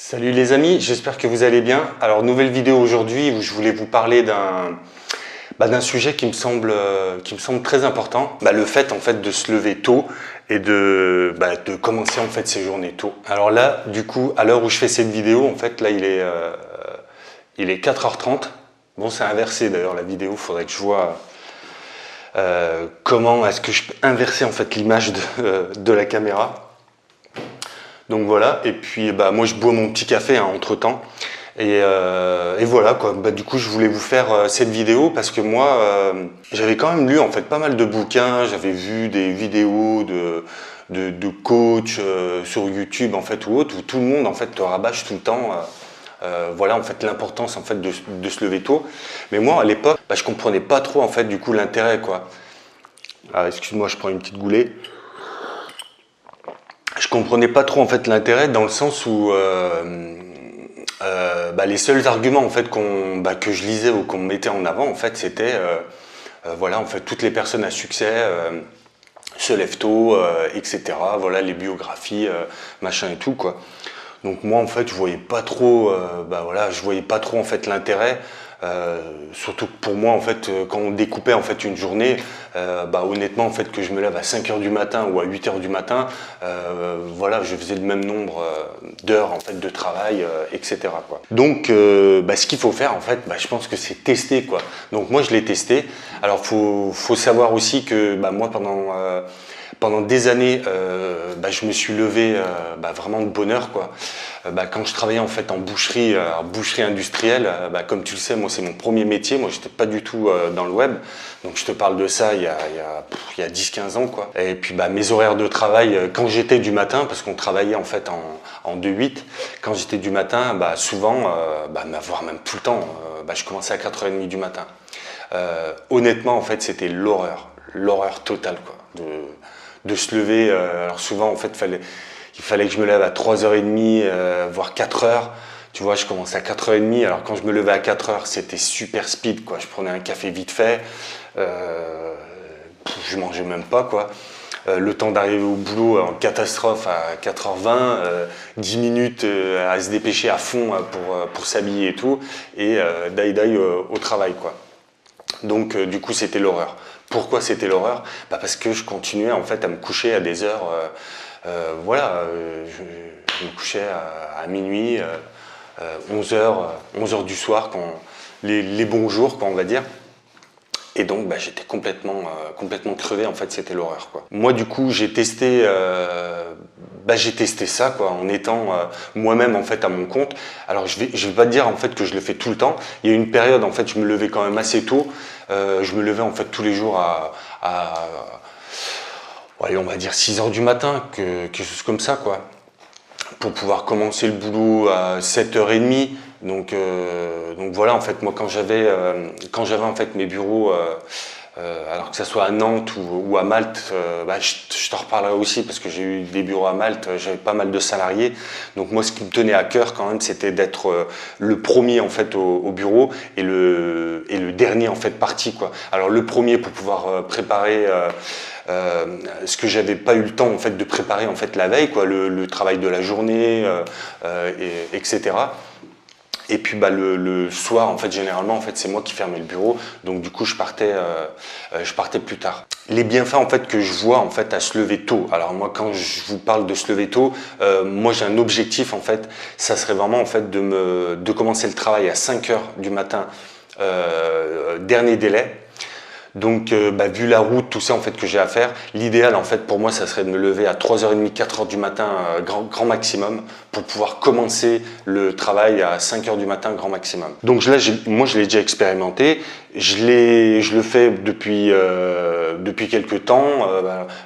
Salut les amis, j'espère que vous allez bien. Alors nouvelle vidéo aujourd'hui où je voulais vous parler d'un sujet qui me semble très important, le fait en fait de se lever tôt et de commencer en fait ses journées tôt. Alors là, du coup, à l'heure où je fais cette vidéo, en fait là il est 4h30. Bon, c'est inversé d'ailleurs la vidéo, faudrait que je vois comment est-ce que je peux inverser en fait l'image de la caméra. Donc voilà, et puis moi je bois mon petit café entre temps. Et voilà quoi. Du coup je voulais vous faire cette vidéo parce que moi j'avais quand même lu en fait pas mal de bouquins, j'avais vu des vidéos de coach sur YouTube en fait ou autre, où tout le monde en fait te rabâche tout le temps voilà en fait l'importance en fait de se lever tôt. Mais moi à l'époque je comprenais pas trop en fait du coup l'intérêt quoi. Ah, excuse-moi, je prends une petite goulée. Je comprenais pas trop en fait l'intérêt dans le sens où les seuls arguments en fait que je lisais ou qu'on mettait en avant en fait c'était voilà en fait toutes les personnes à succès se lèvent tôt etc. Voilà les biographies machin et tout quoi. Donc moi en fait je voyais pas trop je voyais pas trop en fait l'intérêt. Surtout que pour moi en fait quand on découpait en fait une journée honnêtement en fait que je me lève à 5h du matin ou à 8h du matin voilà je faisais le même nombre d'heures en fait de travail etc quoi. Donc ce qu'il faut faire en fait je pense que c'est tester quoi. Donc moi je l'ai testé. Alors faut savoir aussi que moi pendant des années, je me suis levé vraiment de bonne heure quoi. Quand je travaillais en fait en boucherie, boucherie industrielle, comme tu le sais, moi c'est mon premier métier. Moi j'étais pas du tout dans le web, donc je te parle de ça il y a 10-15 ans quoi. Et puis mes horaires de travail quand j'étais du matin, parce qu'on travaillait en fait en 2-8, quand j'étais du matin, souvent, voire même tout le temps, je commençais à 4h30 du matin. Honnêtement en fait c'était l'horreur totale quoi. De se lever, alors souvent en fait il fallait que je me lève à 3h30 voire 4h. Tu vois, je commençais à 4h30, alors quand je me levais à 4h c'était super speed quoi. Je prenais un café vite fait, je mangeais même pas quoi. Le temps d'arriver au boulot en catastrophe à 4h20, 10 minutes à se dépêcher à fond pour s'habiller et tout, et daï au travail quoi. Donc du coup c'était l'horreur. Pourquoi c'était l'horreur? Parce que je continuais en fait à me coucher à des heures, je me couchais à minuit, 11h du soir, les bons jours quoi, on va dire. Et donc j'étais complètement crevé, en fait c'était l'horreur quoi. Moi du coup j'ai testé ça quoi, en étant moi-même en fait à mon compte. Alors je vais pas te dire en fait que je le fais tout le temps. Il y a eu une période en fait je me levais quand même assez tôt. Je me levais en fait tous les jours on va dire 6h du matin, quelque chose comme ça quoi, pour pouvoir commencer le boulot à 7h30. Donc voilà en fait moi quand j'avais en fait mes bureaux alors que ça soit à Nantes ou à Malte, je t'en reparlerai aussi parce que j'ai eu des bureaux à Malte, j'avais pas mal de salariés. Donc moi ce qui me tenait à cœur quand même c'était d'être le premier en fait au bureau et le dernier en fait parti quoi. Alors le premier pour pouvoir préparer ce que j'avais pas eu le temps en fait de préparer en fait la veille quoi, le travail de la journée etc. Et puis le soir en fait généralement en fait c'est moi qui fermais le bureau, donc du coup je partais plus tard. Les bienfaits en fait que je vois en fait à se lever tôt. Alors moi quand je vous parle de se lever tôt, moi j'ai un objectif en fait, ça serait vraiment en fait de commencer le travail à 5h du matin, dernier délai. Donc vu la route, tout ça en fait que j'ai à faire, l'idéal en fait pour moi ça serait de me lever à 3h30, 4h du matin grand maximum pour pouvoir commencer le travail à 5h du matin grand maximum. Donc là moi je l'ai déjà expérimenté, je le fais depuis quelques temps.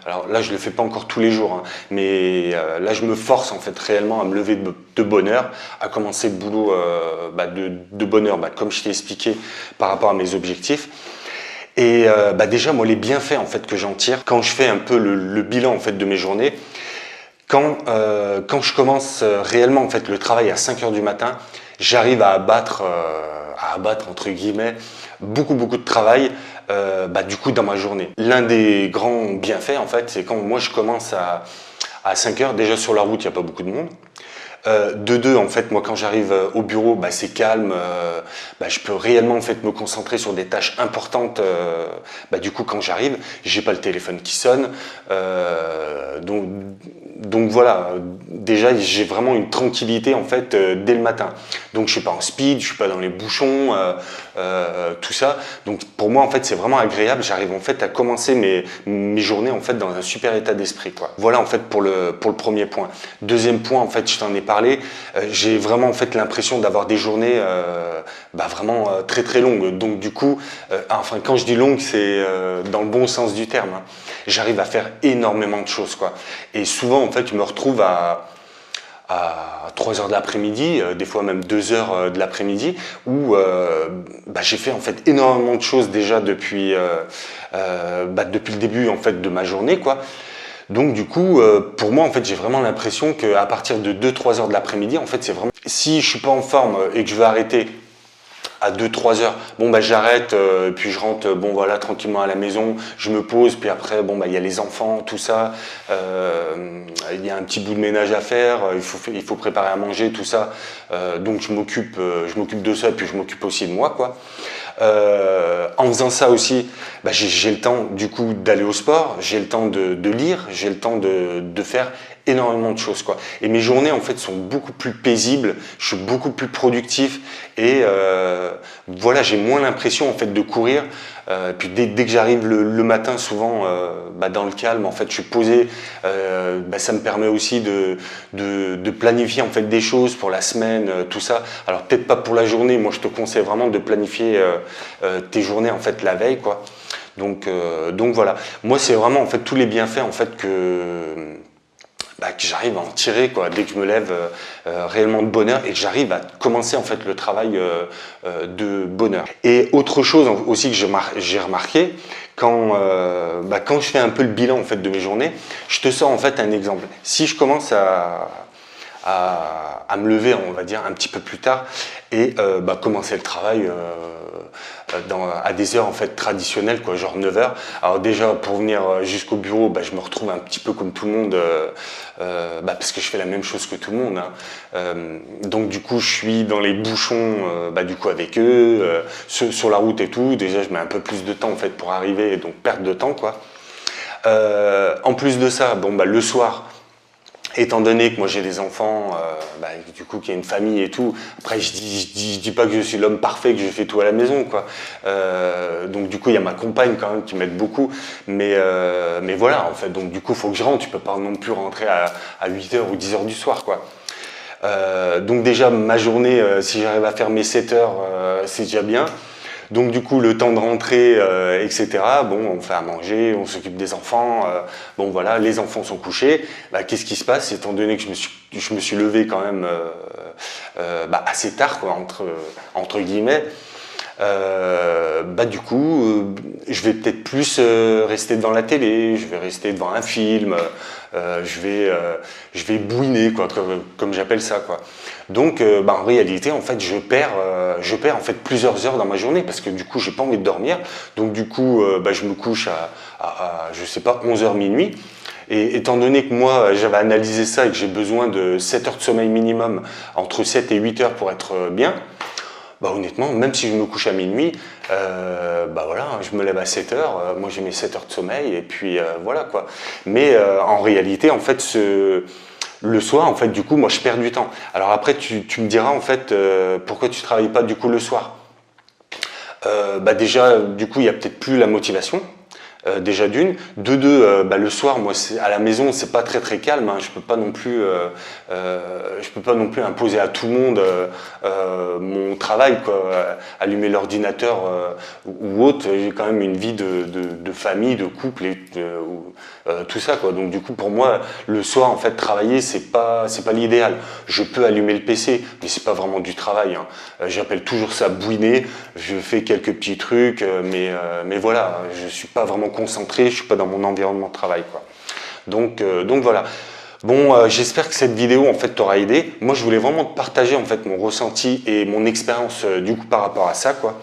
Alors là je le fais pas encore tous les jours hein, mais là je me force en fait réellement à me lever de bonne heure, à commencer le boulot de bonne heure comme je t'ai expliqué par rapport à mes objectifs. Et déjà moi les bienfaits en fait que j'en tire quand je fais un peu le bilan en fait de mes journées, quand je commence réellement en fait le travail à 5h du matin, j'arrive à abattre entre guillemets beaucoup de travail du coup dans ma journée. L'un des grands bienfaits en fait c'est quand moi je commence à 5h, déjà sur la route il n'y a pas beaucoup de monde. De deux, en fait, moi quand j'arrive au bureau, bah, c'est calme, je peux réellement en fait me concentrer sur des tâches importantes. Du coup, quand j'arrive, j'ai pas le téléphone qui sonne, donc voilà. Déjà, j'ai vraiment une tranquillité en fait dès le matin. Donc je suis pas en speed, je suis pas dans les bouchons, tout ça. Donc pour moi en fait c'est vraiment agréable. J'arrive en fait à commencer mes journées en fait dans un super état d'esprit, quoi. Voilà en fait pour le premier point. Deuxième point, en fait je t'en ai parlé, j'ai vraiment en fait l'impression d'avoir des journées vraiment très très longues. Donc du coup, enfin quand je dis longue, c'est dans le bon sens du terme, hein. J'arrive à faire énormément de choses, quoi. Et souvent en fait je me retrouve à 3 heures de l'après-midi, des fois même 2 heures de l'après-midi, où j'ai fait en fait énormément de choses déjà depuis le début en fait de ma journée, quoi. Donc du coup, pour moi en fait j'ai vraiment l'impression qu'à partir de 2-3 heures de l'après-midi, en fait c'est vraiment, si je suis pas en forme et que je veux arrêter à 2-3 heures, j'arrête, puis je rentre, voilà, tranquillement à la maison, je me pose, puis après il y a les enfants, tout ça, il y a un petit bout de ménage à faire, il faut préparer à manger, tout ça, donc je m'occupe de ça, puis je m'occupe aussi de moi, quoi. En faisant ça aussi, j'ai le temps du coup d'aller au sport, j'ai le temps de lire, j'ai le temps de faire énormément de choses, quoi. Et mes journées en fait sont beaucoup plus paisibles, je suis beaucoup plus productif et voilà, j'ai moins l'impression en fait de courir. Puis dès que j'arrive le matin, souvent dans le calme, en fait je suis posé, ça me permet aussi de planifier en fait des choses pour la semaine, tout ça. Alors peut-être pas pour la journée, moi je te conseille vraiment de planifier tes journées en fait la veille, quoi. Donc voilà, moi c'est vraiment en fait tous les bienfaits en fait que j'arrive à en tirer, quoi, dès que je me lève réellement de bonheur et que j'arrive à commencer en fait le travail de bonheur. Et autre chose aussi que j'ai remarqué, quand je fais un peu le bilan en fait de mes journées, je te sors en fait un exemple. Si je commence à me lever, on va dire, un petit peu plus tard et commencer le travail à des heures en fait traditionnelles, quoi, genre 9 heures. Alors déjà pour venir jusqu'au bureau, je me retrouve un petit peu comme tout le monde, parce que je fais la même chose que tout le monde, hein. Donc du coup je suis dans les bouchons du coup avec eux, sur la route et tout. Déjà je mets un peu plus de temps en fait pour arriver, donc perte de temps, quoi. En plus de ça, le soir, étant donné que moi j'ai des enfants, du coup qu'il y a une famille et tout, après je dis pas que je suis l'homme parfait, que je fais tout à la maison, quoi. Donc du coup il y a ma compagne quand même qui m'aide beaucoup, mais voilà en fait, donc du coup il faut que je rentre, tu peux pas non plus rentrer à 8 heures ou 10 heures du soir, quoi. Donc déjà ma journée, si j'arrive à faire mes 7 heures, c'est déjà bien. Donc du coup le temps de rentrer, etc. On fait à manger, on s'occupe des enfants. Voilà, les enfants sont couchés. Qu'est-ce qui se passe, étant donné que je me suis levé quand même assez tard, quoi, entre guillemets. Du coup, je vais peut-être plus rester devant la télé, je vais rester devant un film, je vais bouiner, quoi, comme j'appelle ça, quoi. Donc, en réalité, en fait, je perds en fait plusieurs heures dans ma journée parce que du coup, j'ai pas envie de dormir. Donc, du coup, je me couche à je sais pas, 11h minuit. Et étant donné que moi, j'avais analysé ça et que j'ai besoin de 7 heures de sommeil minimum, entre 7 et 8 heures pour être bien. Honnêtement, même si je me couche à minuit, voilà, je me lève à 7 heures, moi j'ai mes 7 heures de sommeil, et puis voilà, quoi. Mais en réalité, en fait, le soir, en fait, du coup, moi je perds du temps. Alors après, tu me diras, en fait, pourquoi tu travailles pas du coup le soir? Déjà, du coup, il y a peut-être plus la motivation. Déjà d'une, de deux, le soir, moi, à la maison, c'est pas très très calme, hein. Je peux pas non plus imposer à tout le monde mon travail, quoi. Allumer l'ordinateur ou autre. J'ai quand même une vie de famille, de couple et tout ça, quoi. Donc du coup, pour moi, le soir, en fait, travailler, c'est pas l'idéal. Je peux allumer le PC, mais c'est pas vraiment du travail, hein. J'appelle toujours ça bouiner. Je fais quelques petits trucs, mais voilà, je suis pas vraiment concentré, je suis pas dans mon environnement de travail, quoi. Donc voilà. J'espère que cette vidéo en fait t'aura aidé. Moi, je voulais vraiment te partager en fait mon ressenti et mon expérience du coup par rapport à ça, quoi.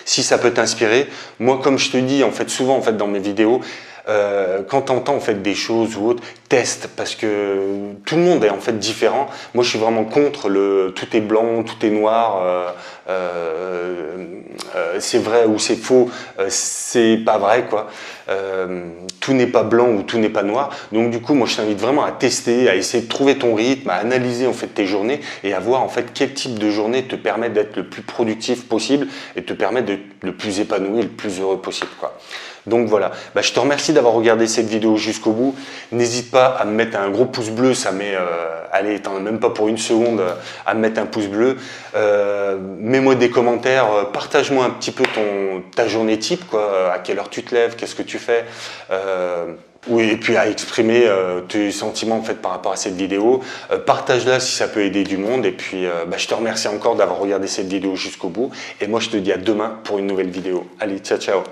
Si ça peut t'inspirer, moi, comme je te dis en fait souvent en fait dans mes vidéos, quand tu entends en fait des choses ou autres, teste, parce que tout le monde est en fait différent. Moi je suis vraiment contre le tout est blanc, tout est noir, c'est vrai ou c'est faux, c'est pas vrai quoi. Tout n'est pas blanc ou tout n'est pas noir. Donc du coup moi je t'invite vraiment à tester, à essayer de trouver ton rythme, à analyser en fait tes journées et à voir en fait quel type de journée te permet d'être le plus productif possible et te permet d'être le plus épanoui et le plus heureux possible quoi. Donc voilà, je te remercie d'avoir regardé cette vidéo jusqu'au bout. N'hésite pas à me mettre un gros pouce bleu, ça met, allez, t'en as même pas pour une seconde à me mettre un pouce bleu. Mets-moi des commentaires, partage-moi un petit peu ta journée type, quoi, à quelle heure tu te lèves, qu'est-ce que tu fais. Oui, et puis à exprimer tes sentiments en fait par rapport à cette vidéo. Partage-la si ça peut aider du monde. Et puis je te remercie encore d'avoir regardé cette vidéo jusqu'au bout. Et moi je te dis à demain pour une nouvelle vidéo. Allez, ciao ciao.